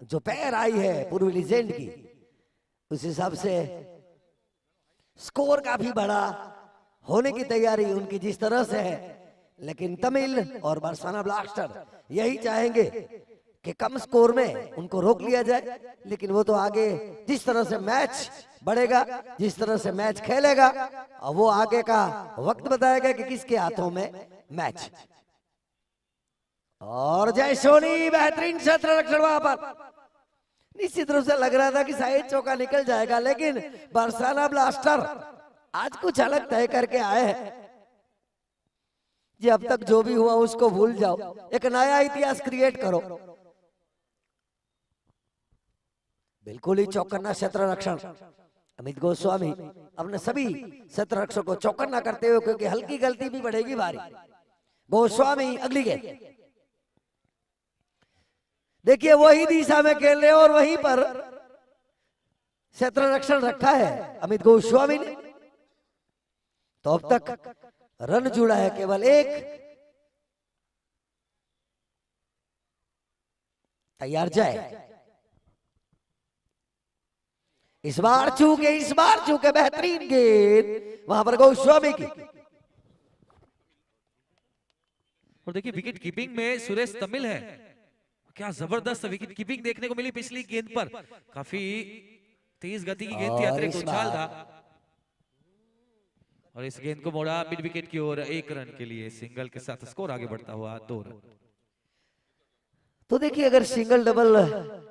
जो पैर आई है पूर्वी लीजेंड की, उस हिसाब से स्कोर काफी बड़ा होने की तैयारी उनकी जिस तरह से है। लेकिन तमिल और बरसाना ब्लास्टर यही चाहेंगे कि कम स्कोर में उनको रोक लिया जाए। लेकिन वो तो आगे जिस तरह से मैच बढ़ेगा, जिस तरह से मैच खेलेगा, वो आगे का वक्त बताएगा कि किसके हाथों में मैच। और जय सोनी बेहतरीन क्षेत्र रक्षण वहां पर निश्चित रूप से लग रहा था कि शायद चौका निकल जाएगा, लेकिन बरसाना ब्लास्टर आज कुछ अलग तय करके आए हैं। जी अब तक जो भी हुआ उसको भूल जाओ, एक नया इतिहास क्रिएट करो। बिल्कुल ही चौकन्ना क्षेत्र रक्षण अमित गोस्वामी अपने सभी क्षेत्र रक्षकों को चौकन्ना करते हुए, क्योंकि हल्की गलती भी बढ़ेगी भारी। गोस्वामी अगली गेंद देखिए, वही दिशा में खेल रहे और वहीं पर क्षेत्र रक्षण रखा है अमित गोस्वामी ने। तो अब तक रन जुड़ा है केवल एक। तैयार जाए, इस बार चूके बेहतरीन गेंद वहां पर गोस्वामी की। और देखिए विकेट कीपिंग में सुरेश तमिल है, क्या जबरदस्त विकेट कीपिंग देखने को मिली पिछली गेंद पर। काफी तेज गति की गेंद थी, अतिरिक्त उछाल था और इस गेंद को मोड़ा मिड विकेट की ओर। 1 रन के लिए सिंगल के साथ स्कोर आगे बढ़ता हुआ 2 रन। तो देखिए अगर सिंगल डबल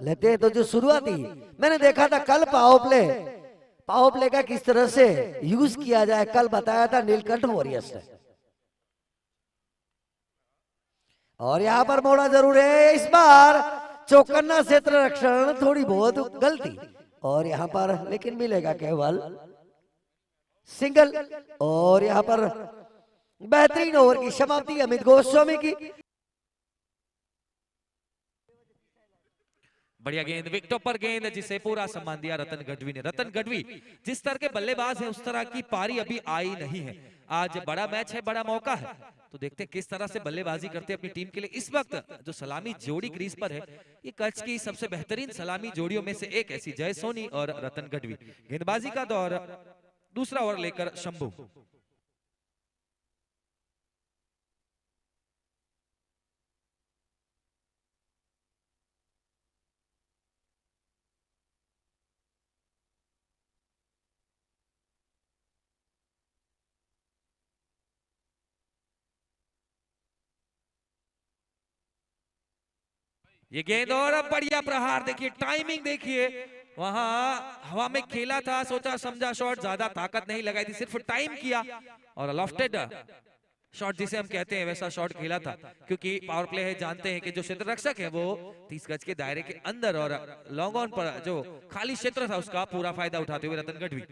लेते हैं तो जो शुरुआती मैंने देखा था कल पावर प्ले का किस तरह से यूज किया जाए, कल बताया था नीलकंठ वॉरियर्स ने। और यहां पर मोड़ा जरूर है, इस बार चौकन्ना क्षेत्र रक्षण थोड़ी बहुत गलती और यहां पर लेकिन मिलेगा केवल सिंगल। और यहां पर बेहतरीन ओवर की समाप्ति अमित गोस्वामी की। बढ़िया गेंद, विकेटों पर गेंद जिसे पूरा सम्मान दिया रतन गढ़वी ने। रतन गढ़वी जिस तरह के बल्लेबाज है उस तरह की पारी अभी आई नहीं है। आज बड़ा मैच है, बड़ा मौका है, तो देखते हैं किस तरह से बल्लेबाजी करते हैं अपनी टीम के लिए। इस वक्त जो सलामी जोड़ी क्रीज पर है, ये कच्छ की सबसे बेहतरीन सलामी जोड़ियों में से एक ऐसी जय सोनी और रतन गढ़वी। गेंदबाजी का दौर, दूसरा ओवर लेकर शंभू। ये गेंद और अब बढ़िया प्रहार, देखिए टाइमिंग देखिए, वहां हवा में खेला था, सोचा समझा शॉट, ज्यादा ताकत नहीं लगाई थी, सिर्फ टाइम किया और लॉफ्टेड शॉट जिसे हम कहते हैं वैसा शॉट खेला था। क्योंकि पावर प्ले है, जानते हैं कि जो क्षेत्र रक्षक है वो 30 गज के दायरे के अंदर और लॉन्ग ऑन पर जो खाली क्षेत्र था उसका पूरा फायदा उठाते हुए रतन गढ़वी।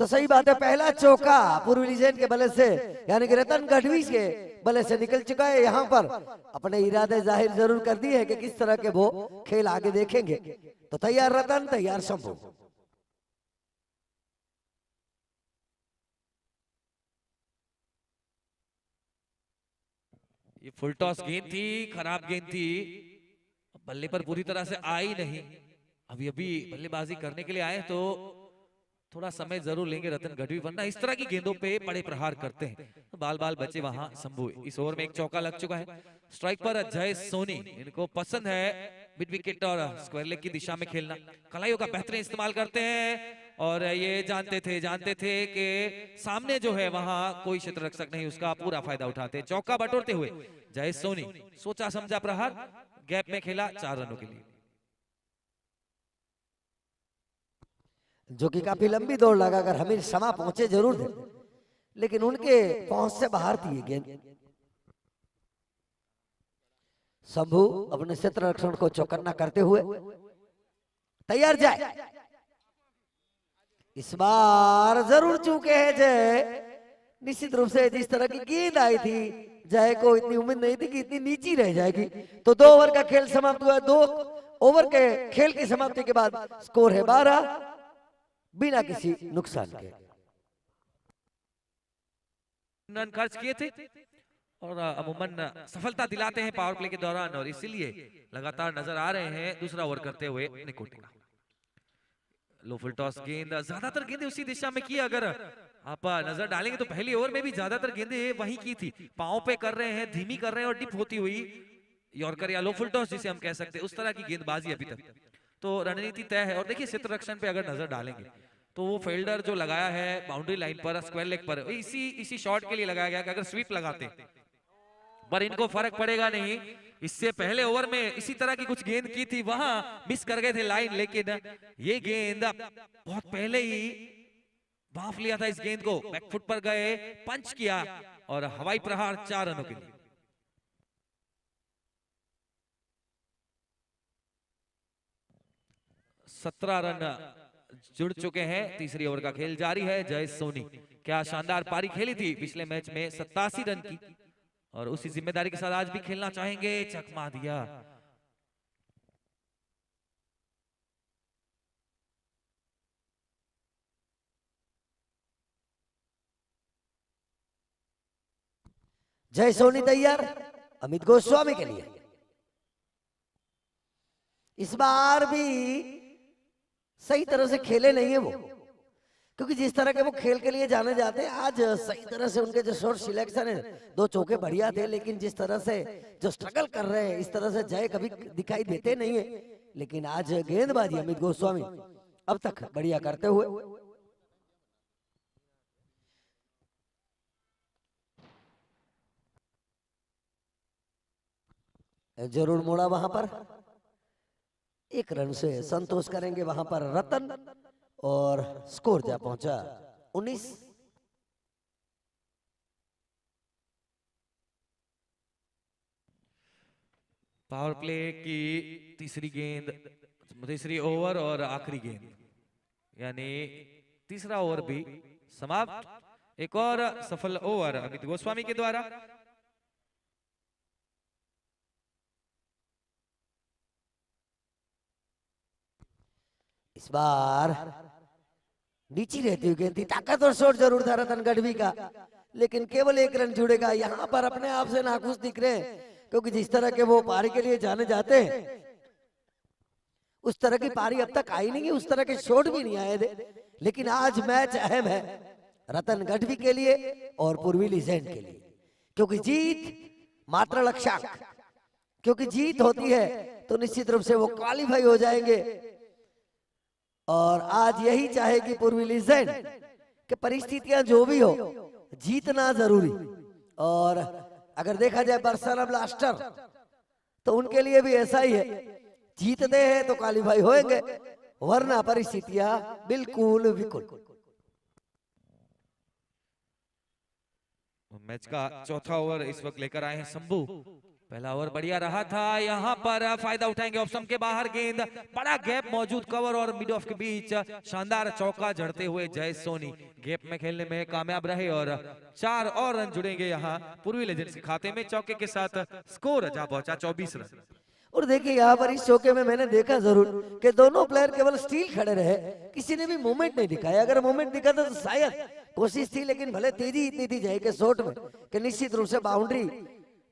तो सही बात है, पहला चौका पूर्वी लीजेंड के बल्ले से यानी कि रतन गढ़वी के बल्ले से निकल चुका है। यहाँ पर अपने इरादे जाहिर जरूर कर दिए है कि किस तरह के वो खेल आगे देखेंगे। तो तैयार रतन, तैयार शंभू। ये फुल टॉस गेंद थी, खराब गेंद थी, बल्ले पर पूरी तरह से आई नहीं। अभी अभी बल्लेबाजी करने के लिए आए तो थोड़ा समय जरूर लेंगे रतन गढ़वी, वरना इस तरह की गेंदों पे बड़े प्रहार करते हैं तो बाल बाल बचे वहां शंभू। इस ओवर में एक चौका लग चुका है। स्ट्राइक पर जय सोनी, इनको पसंद है मिड विकेट और स्क्वायर लेग की दिशा में खेलना, कलाइयों का बेहतरीन इस्तेमाल करते हैं। और ये जानते थे कि सामने जो है वहां कोई क्षेत्र रक्षक नहीं, उसका पूरा फायदा उठाते। चौका बटोरते हुए जय सोनी, सोचा समझा प्रहार, गैप में खेला 4 रनों के लिए, जो कि काफी लंबी दौड़ लगाकर हमीर शमा पहुंचे जरूर थे, लेकिन उनके पहुंच से बाहर थी ये गेंद। शंभू अपने क्षेत्र रक्षण को चौकन्ना करते हुए तैयार जाए, इस बार जरूर चूके हैं जय। निश्चित रूप से जिस तरह की गेंद आई थी, जय को इतनी उम्मीद नहीं थी कि इतनी नीची रह जाएगी। तो 2 ओवर का खेल समाप्त हुआ। 2 ओवर के खेल की समाप्ति के बाद स्कोर है 12 बिना किसी नुकसान के। रन खर्च किए थे और अमूमन सफलता दिलाते हैं पावर प्ले के दौरान, और इसीलिए लगातार नजर आ रहे हैं दूसरा ओवर करते हुए निकोटिया। लो फुल टॉस गेंद, ज्यादातर गेंदें उसी दिशा में की। अगर आप नजर डालेंगे तो पहली ओवर में भी ज्यादातर गेंदें वहीं की थी, पांव पे कर रहे हैं, धीमी कर रहे हैं और डिप होती हुई यॉर्कर या लो फुल टॉस जिसे हम कह सकते हैं, उस तरह की गेंदबाजी अभी तक। तो रणनीति तय है। और देखिए क्षेत्र रक्षण पे अगर नजर डालेंगे तो वो फील्डर जो लगाया है बाउंड्री लाइन पर, स्क्वायर लेग पर, इसी शॉट के लिए लगाया गया कि अगर स्वीप लगाते पर इनको फर्क पड़ेगा नहीं। इससे पहले ओवर में इसी तरह की कुछ गेंद की थी, वहां मिस कर गए थे लाइन, लेकिन ये गेंद बहुत पहले ही भांफ लिया था इस गेंद को, बैकफुट पर गए, पंच किया और हवाई प्रहार 4 रनों के लिए। सत्रह रन जुड़ चुके हैं, तीसरी ओवर का खेल जारी है। जय सोनी क्या शानदार पारी खेली थी पिछले मैच में 87 रन की, और उसी जिम्मेदारी के साथ आज भी खेलना चाहेंगे। चकमा दिया, जय सोनी तैयार अमित गोस्वामी के लिए। इस बार भी सही तरह से खेले नहीं है वो, क्योंकि जिस तरह के वो खेल के लिए जाने जाते हैं, आज सही तरह से उनके जो शॉट सिलेक्शन है, 2 चौके बढ़िया थे, लेकिन जिस तरह से जो स्ट्रगल कर रहे हैं, इस तरह से जय कभी दिखाई देते नहीं है। लेकिन आज गेंदबाजी अमित गोस्वामी अब तक बढ़िया करते हुए। जरूर मोड़ा वहां पर, 1 रन से संतोष करेंगे वहां पर रतन, और स्कोर जा पहुंचा 19। पावर प्ले की तीसरी गेंद, तीसरी ओवर और आखिरी गेंद, यानी तीसरा ओवर भी समाप्त। एक और सफल ओवर अमित गोस्वामी के द्वारा। इस बार नीची रहती हुई गेंद थी, ताकतवर शॉट जरूर था रतन गढ़वी का, लेकिन केवल 1 रन जुड़ेगा। यहां पर अपने आप से नाखुश दिख रहे हैं, क्योंकि जिस तरह के वो पारी के लिए जाने जाते हैं, उस तरह की पारी अब तक आई नहीं है, उस तरह के शॉट भी नहीं आए थे। लेकिन आज मैच अहम है रतन गढ़वी के लिए और पूर्वी लीजेंड के लिए, क्योंकि जीत मात्र लक्ष्यांक, क्योंकि जीत होती है तो निश्चित रूप से वो क्वालिफाई हो जाएंगे। और आज यही चाहेगी पूर्वी लीजेंड कि परिस्थितियां जो भी हो, जीतना जरूरी। और अगर देखा जाए बरसाना ब्लास्टर, तो उनके लिए भी ऐसा ही है, जीतते हैं तो क्वालिफाई होएंगे, वरना परिस्थितियां बिल्कुल विकुल। मैच का चौथा ओवर इस वक्त लेकर आए हैं शंभू। पहला ओवर बढ़िया रहा था, यहाँ पर फायदा उठाएंगे ऑप्शन के बाहर गेंद, बड़ा गैप मौजूद, कवर और मिड ऑफ के बीच शानदार चौका जड़ते हुए जय सोनी गैप में खेलने में कामयाब रहे, और 4 और रन जुड़ेंगे यहाँ पूर्वी लेजेंड्स के खाते में। चौके के साथ स्कोर जा पहुंचा 24 रन। और देखिए यहाँ पर इस चौके में मैंने देखा जरूर कि दोनों प्लेयर केवल स्टील खड़े रहे, किसी ने भी मूवमेंट नहीं दिखाया। अगर मूवमेंट दिखा तो शायद कोशिश थी, लेकिन भले तेजी इतनी थी जय के शॉट में कि निश्चित रूप से बाउंड्री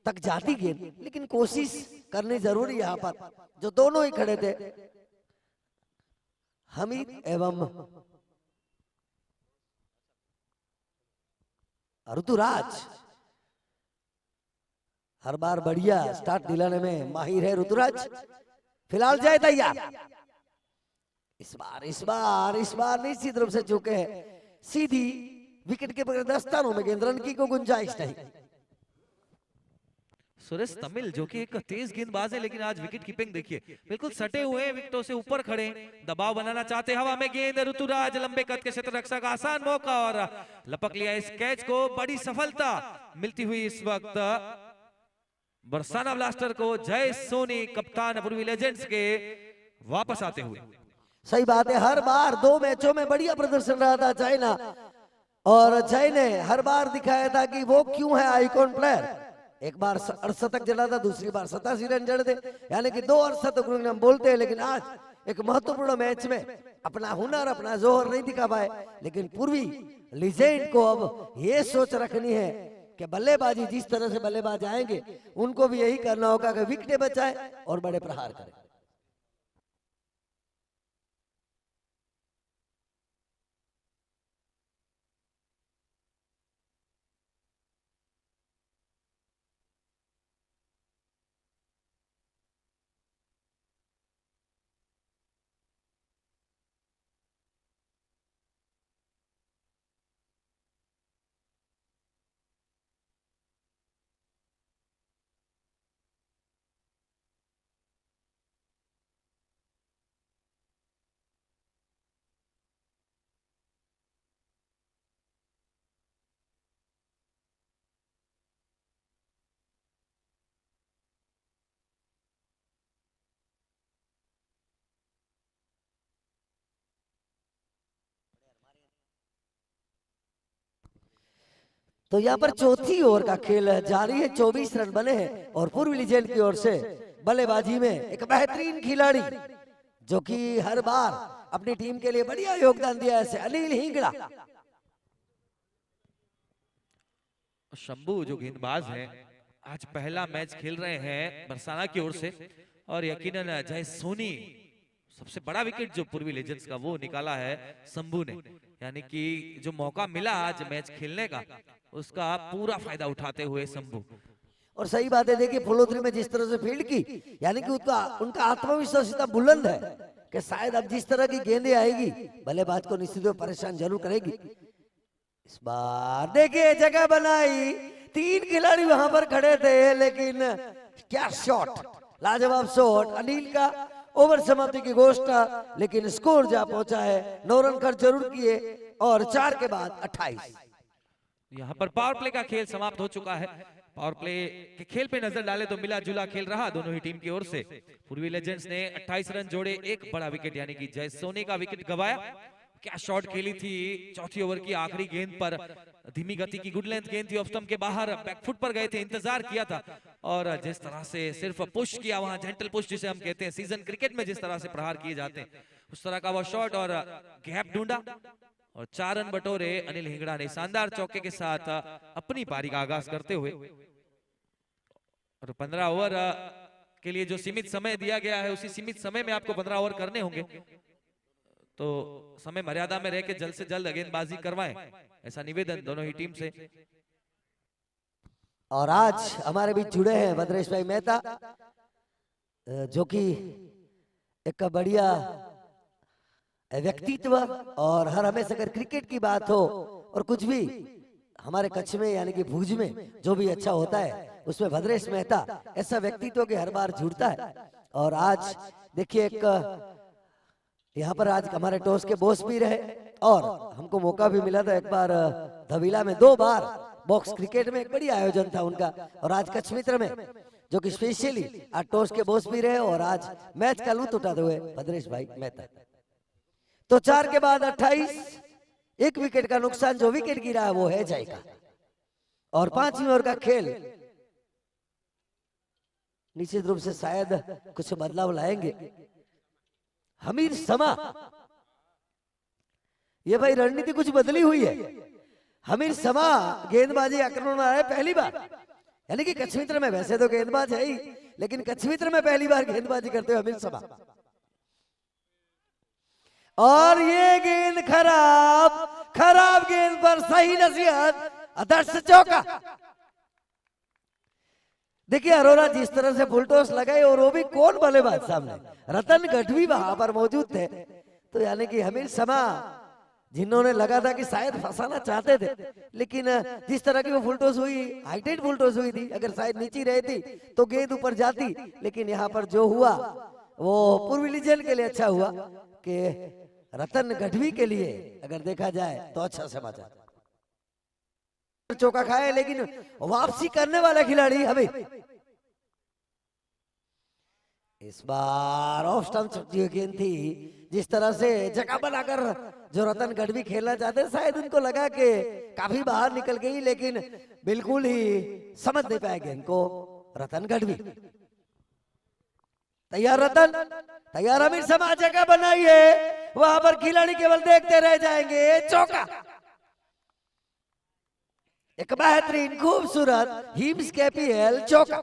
तक जाती गेंद, लेकिन कोशिश करनी जरूरी यहाँ पर। जो दोनों ही खड़े थे, हमीद एवं ऋतुराज, हर बार बढ़िया स्टार्ट दिलाने में माहिर है ऋतुराज। फिलहाल जय तैयार। इस बार निश्चित रूप से चुके हैं, सीधी विकेट के बगैर 10 स्थानों में गेंद, रन की को गुंजाइश नहीं। सुरेश तमिल जो कि एक तेज गेंदबाज है, लेकिन आज विकेट कीपिंग देखिए, बिल्कुल सटे हुए हैं, विकेटों से ऊपर खड़े, दबाव बनाना चाहते, हवा में गेंद, ऋतुराज लंबे कद के क्षेत्र रक्षक, आसान मौका और लपक लिया इस कैच को। बड़ी सफलता मिलती हुई इस वक्त बरसाना ब्लास्टर को, जय सोनी कप्तान पूर्वी लेजेंड्स के वापस आते हुए। सही बात है, हर बार 2 मैचों में बढ़िया प्रदर्शन रहा था चाइना, और जय ने हर बार दिखाया था कि वो क्यों है आइकॉन प्लेयर। एक बार अर्धशतक जड़ा था, दूसरी बार 87 रन जड़ दे, यानी कि 2 अर्धशतक हम बोलते हैं। लेकिन आज एक महत्वपूर्ण मैच में अपना हुनर, अपना जोहर नहीं दिखा पाए। लेकिन पूर्वी लीजेंड को अब ये सोच रखनी है कि बल्लेबाजी जिस तरह से बल्लेबाज आएंगे उनको भी यही करना होगा कि विकेट बचाएं और बड़े प्रहार करें। तो यहाँ पर चौथी ओवर का खेल जारी है, 24 रन बने हैं और पूर्वी लीजेंड की ओर से बल्लेबाजी में एक बेहतरीन खिलाड़ी जो कि हर बार अपनी टीम के लिए बढ़िया योगदान दिया है, अनिल हिंगड़ा। शंभू जो गेंदबाज हैं आज पहला मैच खेल रहे हैं बरसाना की ओर से और यकीनन जय सोनी सबसे बड़ा विकेट जो पूर्वी लेजेंड्स का वो निकाला है शंभू ने, यानी कि जो मौका मिला आज मैच खेलने का उसका पूरा फायदा उठाते हुए शंभू। और सही बात है, देखिए फुलोथरी में जिस तरह से फील्ड की, यानी कि उनका आत्मविश्वास इतना बुलंद है कि शायद अब जिस तरह की गेंदें आएगी बल्लेबाज को निश्चित रूप परेशान जरूर करेगी। इस बार देखिए जगह बनाई, 3 खिलाड़ी वहां पर खड़े थे, लेकिन क्या शॉट, लाजवाब शॉट अनिल का। ओवर समाप्ति की घोषणा, लेकिन स्कोर जा पहुंचा है, 9 रन खर्च जरूर किए और 4 के बाद 28। यहाँ पर पावर प्ले का खेल समाप्त हो चुका है। पावर प्ले के खेल पे नजर डाले तो मिला जुला खेल रहा दोनों ही टीम की ओर से। पूर्वी लेजेंड्स ने 28 रन जोड़े, एक बड़ा विकेट यानी कि जय सोनी का विकेट गवाया। क्या शॉट खेली थी चौथी ओवर की आखिरी गेंद पर, धीमी गति की गुड लेंथ गेंद थी, ऑफ स्टंप के बाहर बैकफुट पर गए थे, इंतजार किया था और जिस तरह से सिर्फ पुश किया, वहां जेंटल पुश जिसे हम कहते हैं सीजन क्रिकेट में जिस तरह से प्रहार किए जाते हैं उस तरह का वो शॉट और गैप ढूंढा और 4 रन बटोरे अनिल हिंगड़ा ने शानदार चौके के साथ अपनी पारी का आगाज करते हुए। और 15 ओवर के लिए जो सीमित समय दिया गया है उसी सीमित समय में आपको 15 ओवर करने होंगे, तो समय मर्यादा में रह के जल्द से जल्द गेंदबाजी करवाएं, ऐसा निवेदन दोनों ही टीम से। और आज हमारे बीच जुड़े हैं भद्रेश भाई मेहता, जो कि एक बढ़िया व्यक्तित्व और हर हमेशा अगर क्रिकेट की बात हो और कुछ भी हमारे कच्छ में यानी कि भुज में जो भी अच्छा होता है उसमें भद्रेश मेहता ऐसा व्यक्तित्व के हर बार जुड़ता है। और आज देखिए एक यहाँ पर आज हमारे टॉस के बॉस भी रहे और हमको मौका भी मिला था एक बार धविला में 2 बार बॉक्स क्रिकेट में एक बढ़िया आयोजन था उनका, और आज कच्छ मित्र में जो कि स्पेशली आज टॉस के बॉस भी रहे और आज मैच का लुत्फ उठाते हुए भद्रेश भाई मेहता। तो 4 के बाद 28, 1 विकेट का नुकसान, जो विकेट गिरा है वो है जय का। और 5वीं ओवर का खेल निश्चित रूप से शायद कुछ बदलाव लाएंगे। हमीर समा, ये भाई रणनीति कुछ बदली हुई है। हमीर समा गेंदबाजी आक्रमण में आया पहली बार, यानी कि कच्छ मित्र में वैसे तो गेंदबाज है ही, लेकिन कच्छ मित्र में पहली बार गेंदबाजी करते हुए हमीर समा। और ये गेंद खराब गेंद पर सही नसीहत, आदर्श चौका। देखिए अरोरा जिस तरह से फुल टॉस लगाई और वो भी कौन बल्लेबाज सामने, रतन गढ़वी वहां पर मौजूद थे, तो यानी कि हमीर समा जिन्होंने लगा था कि शायद फंसाना चाहते थे, लेकिन जिस तरह की वो फुल टॉस हुई, हाईटेड फुल टॉस हुई थी, अगर शायद नीचे रहती तो गेंद ऊपर जाती, लेकिन यहाँ पर जो हुआ वो पूर्वी लीजेंड के लिए अच्छा हुआ कि रतन गढ़वी के लिए अगर देखा जाए तो अच्छा समाचार। चौका खाए लेकिन वापसी करने वाला खिलाड़ी हमें इस बार ऑफ स्टंप छुट्टी हुई गेंद थी, जिस तरह से जगह बनाकर जो रतन गढ़वी खेलना चाहते शायद उनको लगा कि काफी बाहर निकल गई, लेकिन बिल्कुल ही समझ नहीं पाए गेंद को रतन गढ़वी। तैयार रतन, तैयार अमीर समा, जगह बनाई है, वहां पर खिलाड़ी केवल देखते रह जाएंगे। चौका, एक बेहतरीन खूबसूरत हिम्स केपीएल चौका।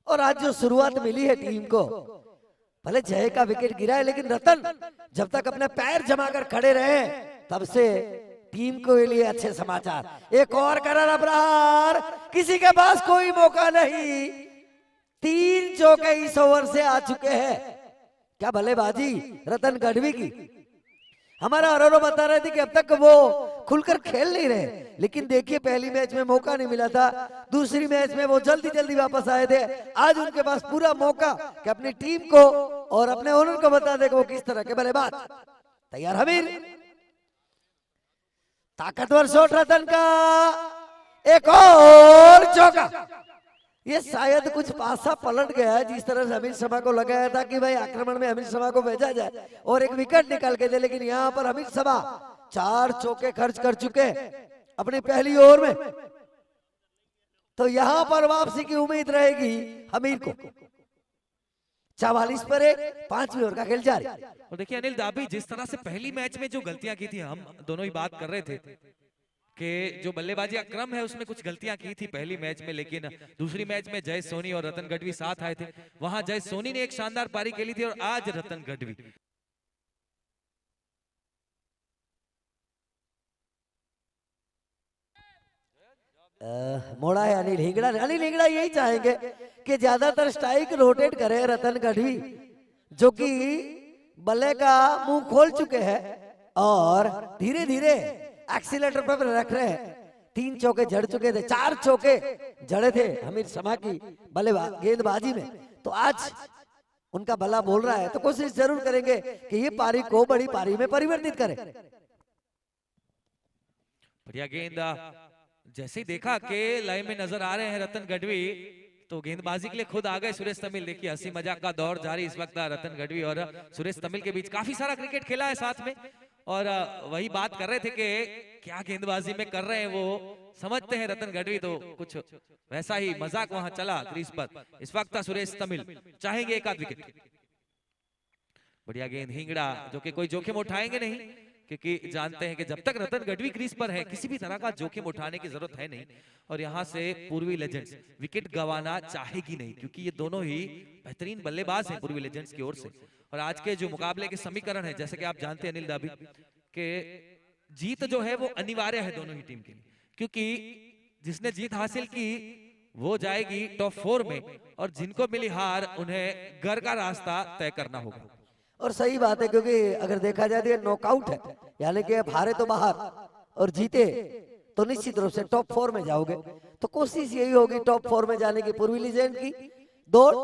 और आज जो शुरुआत मिली है टीम को, भले जय का विकेट गिरा है लेकिन रतन जब तक अपने पैर जमा कर खड़े रहे तब से टीम को लिए अच्छे समाचार। एक और करारा प्रहार, किसी के पास कोई मौका नहीं। 3 चौके इस ओवर से आ चुके हैं। क्या बल्लेबाजी रतन गढ़वी की। हमारा अरोरो बता रहे थे कि अब तक वो खुलकर खेल नहीं रहे, लेकिन देखिए पहली मैच में मौका नहीं मिला था, दूसरी मैच में वो जल्दी जल्दी वापस आए थे। आज उनके पास पूरा मौका कि अपनी टीम को और अपने ओनर को बता दे कि वो किस तरह के बल्लेबाज। तैयार हमीर, ताकतवर शॉट रतन का, एक और चौका। ये शायद कुछ पासा पलट गया है, जिस तरह से अमित शर्मा को लगाया था कि भाई आक्रमण में अमित शर्मा को भेजा जाए और एक विकेट निकाल के दे, लेकिन यहां पर अमित शर्मा 4 चौके खर्च कर चुके अपनी पहली ओवर में। तो यहां पर वापसी की उम्मीद रहेगी हमीर को। 44 पर 5वीं ओवर का खेल जारी। और देखिए अनिल दाबी, जिस तरह से पहली मैच में जो गलतियां की थी, हम दोनों ही बात कर रहे थे कि जो बल्लेबाजी का क्रम है उसमें कुछ गलतियां की थी पहली मैच में, लेकिन दूसरी मैच में जय सोनी और रतन गढ़वी साथ आए थे। वहां जय सोनी ने एक शानदार पारी खेली थी और आज रतन गढ़वी। मोड़ा है अनिल हिंगड़ा। अनिल हिंगड़ा यही चाहेंगे कि ज्यादातर स्ट्राइक रोटेट करे रतन गढ़वी, जो कि बल्ले का मुंह खोल चुके हैं और धीरे धीरे एक्सीलेटर पर रख रहे हैं। 3 चौके जड़ चुके थे, 4 चौके जड़े थे हमीर शर्मा की गेंदबाजी में। तो आज उनका बल्ला बोल रहा है, तो कोशिश जरूर करेंगे कि ये पारी को बड़ी पारी में परिवर्तित करें। बढ़िया गेंद, जैसे ही देखा कि लाइन में नजर आ रहे हैं रतन गढ़वी, तो गेंदबाजी के लिए खुद आ गए सुरेश तमिल। देखिए हंसी मजाक का दौर जारी इस वक्त रतन गढ़वी और सुरेश तमिल के बीच। काफी सारा क्रिकेट खेला है साथ में, और वही बात कर रहे थे कि क्या गेंदबाजी में कर रहे हैं वो समझते हैं रतन गढ़वी, तो कुछ वैसा ही मजाक वहां चला क्रीज पर। इस वक्त सुरेश तमिल चाहेंगे एक आध विकेट। बढ़िया गेंद हिंगड़ा, जो कि कोई जोखिम उठाएंगे नहीं, क्योंकि जानते हैं कि जब तक रतन गढ़वी क्रीज पर है किसी भी तरह का जोखिम उठाने की जरूरत है नहीं। और यहां से पूर्वी लेजेंड्स विकेट गंवाना चाहेगी नहीं, क्योंकि ये दोनों ही बेहतरीन बल्लेबाज हैं पूर्वी लेजेंड्स की ओर से। और आज के जो मुकाबले के समीकरण है, जैसे कि आप जानते हैं अनिल दाबी, के जीत जो है वो अनिवार्य है दोनों ही टीम के लिए, क्योंकि जिसने जीत हासिल की वो जाएगी टॉप 4 में, और जिनको मिली हार उन्हें घर का रास्ता तय करना होगा। और सही बात है, क्योंकि अगर देखा जाए तो ये नॉकआउट है, यानी कि अब हारे तो बाहर और जीते तो निश्चित रूप से टॉप 4 में जाओगे। तो कोशिश यही होगी टॉप 4 में जाने की पूर्वी लीजेंड की दौड़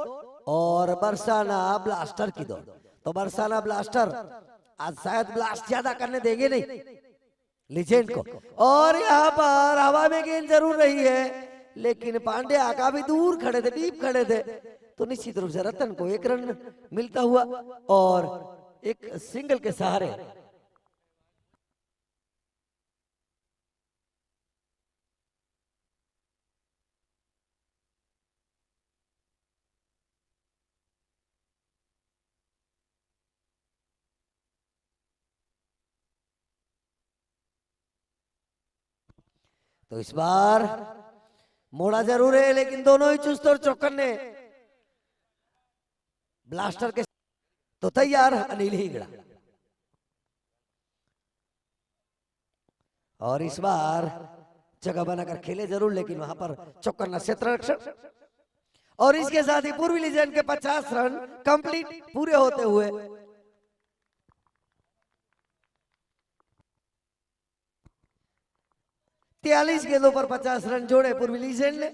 और बरसाना ब्लास्टर की दौड़। तो बरसाना ब्लास्टर आज शायद ब्लास्ट ज्यादा करने देंगे नहीं लीजेंड को। और यहाँ पर हवा में गेंद जरूर रही है, लेकिन पांडे आका भी दूर खड़े थे, डीप खड़े थे, तो निश्चित रूप से रतन को 1 रन मिलता हुआ और एक सिंगल के सहारे तो इस बार मोड़ा जरूर है, लेकिन दोनों ही चुस्त और चौकन्ने ब्लास्टर के। तो तैयार अनिल हिंगड़ा, और इस बार जगह बनाकर खेले जरूर, लेकिन वहां पर चौकन्ना क्षेत्र रक्षण। और इसके साथ ही पूर्वी लीजेंड के 50 रन कंप्लीट पूरे होते हुए 43 गेंदों पर 50 रन जोड़े पूर्वी लीजेंड ने।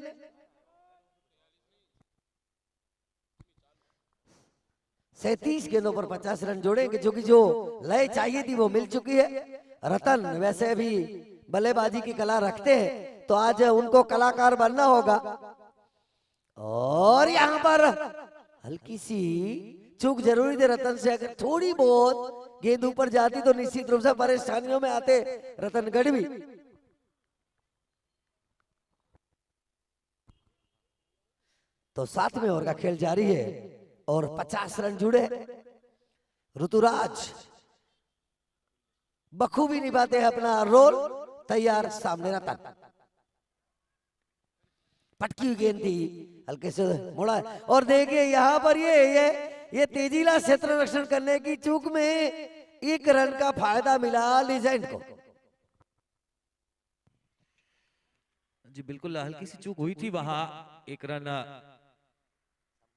सैंतीस गेंदों पर 50 रन जोड़ेंगे, जो कि जो लय चाहिए थी वो मिल चुकी है। रतन वैसे भी बल्लेबाजी की कला रखते हैं, तो आज उनको कलाकार बनना होगा। और यहाँ पर हल्की सी चूक जरूरी थी रतन से, अगर थोड़ी बहुत गेंद ऊपर जाती तो निश्चित रूप से परेशानियों में आते रतन गढ़वी। तो 7वें ओवर का खेल जारी है और 50 रन जुड़े। ऋतुराज बखूबी निभाते हैं अपना रोल। तैयार, सामने रतन। पटकी हुई गेंद थी, हल्के से मुड़ा है। और देखिए यहाँ पर ये तेजीला क्षेत्र रक्षण करने की चूक में एक रन का फायदा मिला लीजेंड को। जी बिल्कुल, हल्की सी चूक हुई थी वहां, एक रन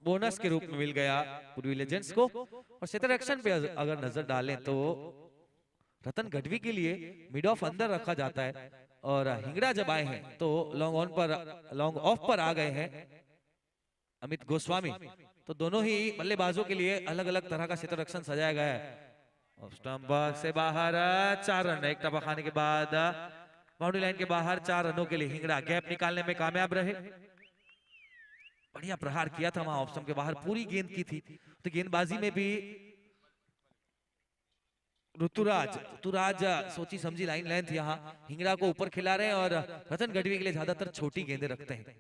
बोनस के रूप में मिल गया पूर्वी लेजेंड्स को। और क्षेत्र रक्षण पे अगर नजर डालें तो रतन गढ़वी के लिए मिड ऑफ अंदर रखा जाता है, और हिंगड़ा जब आए हैं तो लॉन्ग ऑफ पर आ गए हैं अमित गोस्वामी। तो दोनों ही बल्लेबाजों के लिए अलग अलग तरह का क्षेत्र रक्षण सजाया गया है। स्टंप से बाहर 4 रन, एक टपा खाने के बाद बाउंड्री लाइन के बाहर 4 रनों के लिए हिंगड़ा गैप निकालने में कामयाब रहे। बढ़िया प्रहार किया था वहां, ऑफ स्टंप के बाहर पूरी गेंद की थी। तो गेंदबाजी में भी ऋतुराज सोची समझी लाइन लेंथ यहाँ हिंगड़ा को ऊपर खिला रहे हैं, और रतन गढ़वी के लिए ज्यादातर छोटी गेंदें रखते हैं।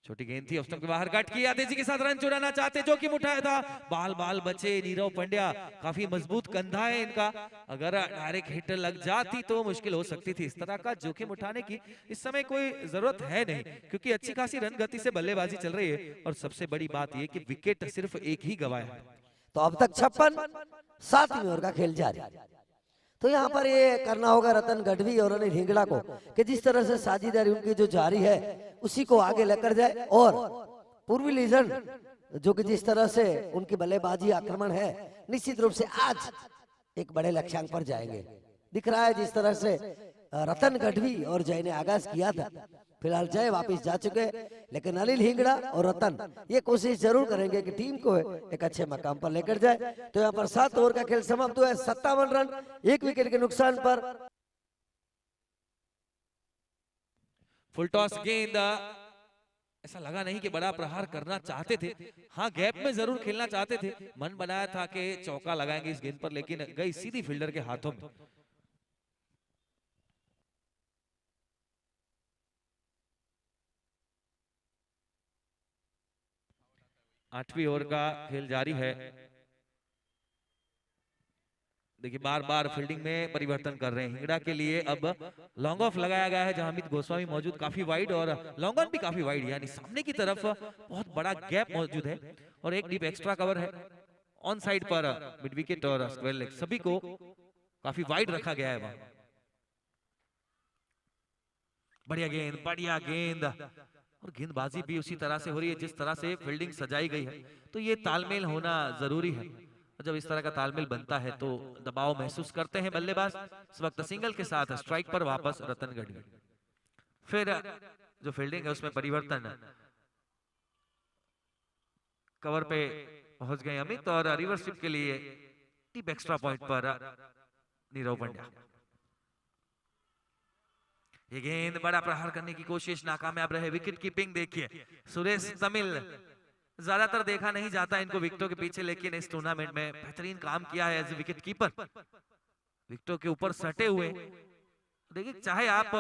छोटी गेंद थी, ऑफ स्टंप के बाहर कट किया, तेजी के साथ रन चुराना चाहते, जोखिम उठाया था, बाल बचे। नीरव पंड्या काफी मजबूत कंधा है इनका, अगर डायरेक्ट हिट लग जाती तो मुश्किल हो सकती थी। इस तरह का जोखिम उठाने की इस समय कोई जरूरत है नहीं, क्योंकि अच्छी खासी रन गति से बल्लेबाजी चल रही है। और सबसे बड़ी बात यह कि विकेट सिर्फ एक ही गवाया है। तो अब तक 56, 7वीं ओवर का खेल जारी। तो यहाँ पर ये करना होगा रतन गढ़वी और अनिल हिंगड़ा को कि जिस तरह से साझेदारी उनकी जो जारी है उसी को आगे लेकर जाए। और पूर्वी लीजेंड जो कि जिस तरह से उनकी बल्लेबाजी आक्रमण है, निश्चित रूप से आज एक बड़े लक्ष्यांक पर जाएंगे। दिख रहा है जिस तरह से रतन गढ़वी और जय ने आगाज किया था, फिलहाल जय वापस जा चुके हैं, लेकिन अनिल हिंगड़ा और रतन ये कोशिश जरूर करेंगे कि टीम को एक अच्छे मकाम पर लेकर जाए। तो यहाँ पर 7 ओवर का खेल समाप्त हुआ है, 57 रन 1 विकेट के नुकसान पर। फुल टॉस गेंद, ऐसा लगा नहीं कि बड़ा प्रहार करना चाहते थे, हाँ गैप में जरूर खेलना चाहते थे। मन बनाया था कि चौका लगाएंगे इस गेंद पर, लेकिन गई सीधी फील्डर के हाथों में। आठवीं ओवर का खेल जारी है। देखिए बार बार फील्डिंग में परिवर्तन कर रहे हैं। हिंगड़ा के लिए अब लॉन्ग ऑफ लगाया गया है, जहां अमित गोस्वामी मौजूद काफी वाइड, और लॉन्ग ऑन भी काफी वाइड, यानी सामने की तरफ बहुत बड़ा गैप मौजूद है। और एक डीप एक्स्ट्रा कवर है ऑन साइड पर, मिड विकेट और स्क्वायर लेग सभी को काफी वाइड रखा गया है वहां। बढ़िया गेंद और गेंदबाजी भी उसी तरह से हो रही है जिस तरह से फील्डिंग सजाई गई है। तो ये तालमेल होना जरूरी है, जब इस तरह का तालमेल बनता है तो दबाव महसूस करते हैं बल्लेबाज। इस वक्त सिंगल के साथ स्ट्राइक पर वापस रतन गढ़वी। फिर जो फील्डिंग है उसमें परिवर्तन, कवर पे पहुंच गए अमित, और रिवर्स स्विप के लिए डीप एक्स्ट्रा पॉइंट पर नीरव पंड्या। ये गेंद बड़ा प्रहार करने की कोशिश नाकामयाब रहे। विकेट कीपिंग देखिए, सुरेश तमिल ज्यादातर देखा नहीं जाता इनको विकेटों के पीछे, लेकिन इस टूर्नामेंट में बेहतरीन काम किया है एज विकेट कीपर, विकेटों के ऊपर सटे हुए। देखिए चाहे आप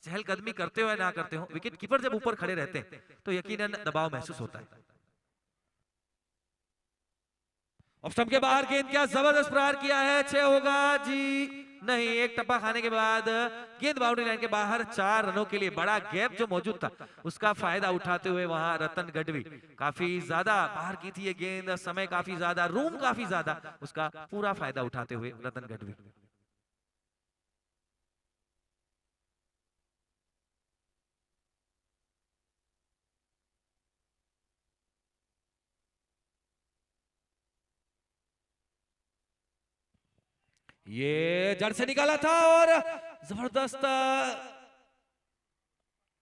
चहलकदमी करते हो या ना करते हो, विकेट कीपर जब ऊपर खड़े रहते हैं तो यकीनन दबाव महसूस होता है। ऑफ स्टंप के बाहर गेंद, क्या जबरदस्त प्रहार किया है, 6 होगा जी नहीं, एक टप्पा खाने के बाद गेंद बाउंड्री लाइन के बाहर। 4 रनों के लिए बड़ा गैप जो मौजूद था उसका फायदा उठाते हुए वहां रतन गढ़वी, काफी ज्यादा बाहर की थी ये गेंद, समय काफी ज्यादा, रूम काफी ज्यादा, उसका पूरा फायदा उठाते हुए रतन गढ़वी। ये जड़ से निकाला था और जबरदस्त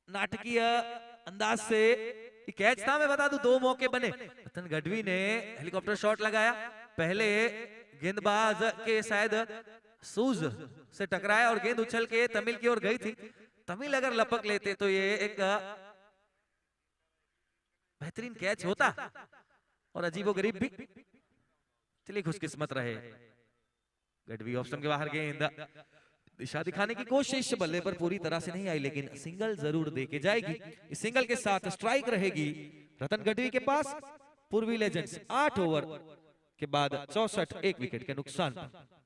नाटकीय अंदाज से कैच था। मैं बता दूं 2 मौके बने, रतन गढ़वी ने हेलीकॉप्टर शॉट लगाया, पहले गेंदबाज के शायद शूज से टकराया और गेंद उछल के तमिल की ओर गई थी। तमिल अगर लपक लेते तो ये एक बेहतरीन कैच होता और अजीबोगरीब भी। चलिए खुशकिस्मत रहे। गढ़वी ऑप्शन के बाहर गेंद, दिशा दिखाने की कोशिश बल्ले पर पूरी तरह से नहीं आई, लेकिन सिंगल जरूर देके जाएगी। इस सिंगल के साथ स्ट्राइक रहेगी रतन गढ़वी के पास। पूर्वी लेजेंड्स 8 ओवर के बाद 64 एक विकेट के नुकसान पर।